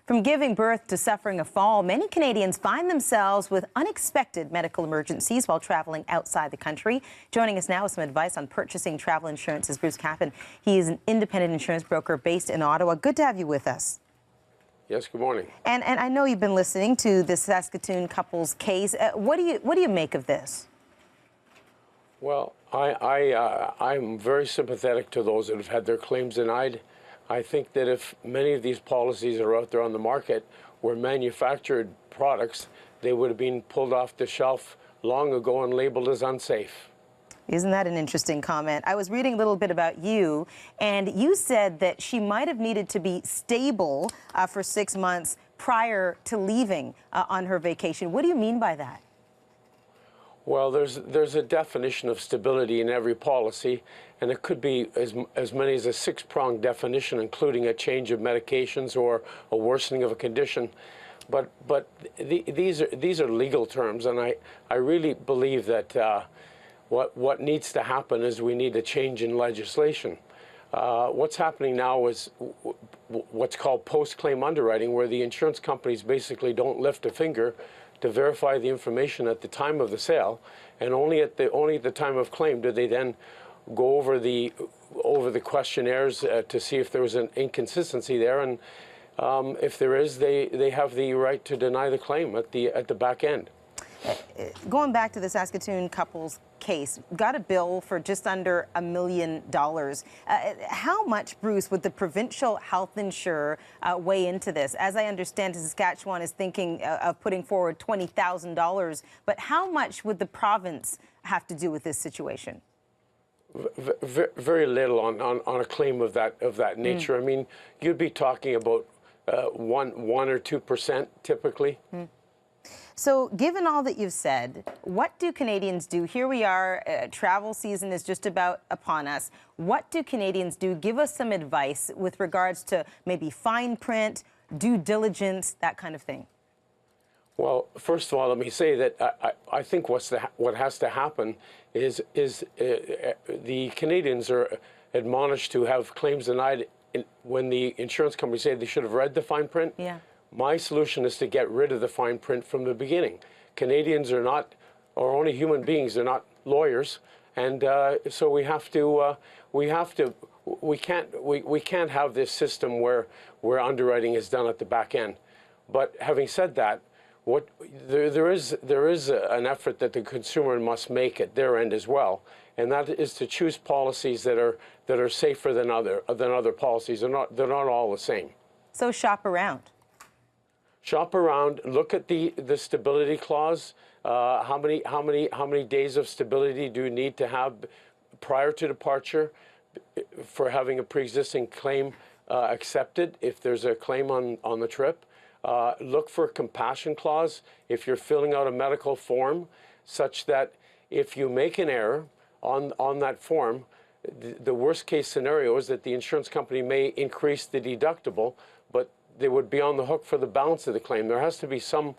From giving birth to suffering a fall, many Canadians find themselves with unexpected medical emergencies while traveling outside the country. Joining us now with some advice on purchasing travel insurance is Bruce Caplan. He is an independent insurance broker based in Ottawa. Good to have you with us. Yes, good morning. And I know you've been listening to the Saskatoon couple's case. What do you make of this? Well, I'm very sympathetic to those that have had their claims denied. I think that if many of these policies are out there on the market were manufactured products, they would have been pulled off the shelf long ago and labeled as unsafe. Isn't that an interesting comment? I was reading a little bit about you, and you said that she might have needed to be stable for 6 months prior to leaving on her vacation. What do you mean by that? Well, there's a definition of stability in every policy, and it could be as many as a 6-pronged definition, including a change of medications or a worsening of a condition. But these are legal terms, and I really believe that what needs to happen is we need a change in legislation. What's happening now is what's called post-claim underwriting, where the insurance companies basically don't lift a finger to verify the information at the time of the sale, and only at the time of claim do they then go over the questionnaires to see if there was an inconsistency there, and if there is, they have the right to deny the claim at the back end. Going back to the Saskatoon couple's case, got a bill for just under $1 million. How much, Bruce, would the provincial health insurer weigh into this? As I understand, Saskatchewan is thinking of putting forward $20,000, but how much would the province have to do with this situation? Very little on a claim of that nature. I mean, you'd be talking about 1 or 2% typically. So given all that you've said, what do Canadians do? Here we are, travel season is just about upon us. What do Canadians do? Give us some advice with regards to maybe fine print, due diligence, that kind of thing. Well, first of all, let me say that I think what has to happen is the Canadians are admonished to have claims denied when the insurance companies say they should have read the fine print. Yeah. My solution is to get rid of the fine print from the beginning. Canadians are only human beings. They're not lawyers, and so we can't have this system where underwriting is done at the back end. But having said that, there is an effort that the consumer must make at their end as well, and that is to choose policies that are safer than other policies. They're not all the same. So shop around. Shop around. Look at the stability clause. How many days of stability do you need to have prior to departure for having a pre-existing claim accepted if there's a claim on the trip? Look for a compassion clause if you're filling out a medical form, such that if you make an error on that form, the worst case scenario is that the insurance company may increase the deductible, but they would be on the hook for the balance of the claim. There has to be some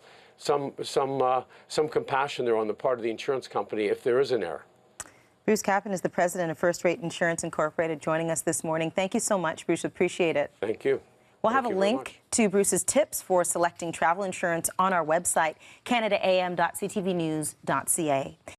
compassion there on the part of the insurance company if there is an error. Bruce Caplan is the president of First Rate Insurance Incorporated, joining us this morning. Thank you so much, Bruce. Appreciate it. Thank you. We'll have a link to Bruce's tips for selecting travel insurance on our website, canadaam.ctvnews.ca.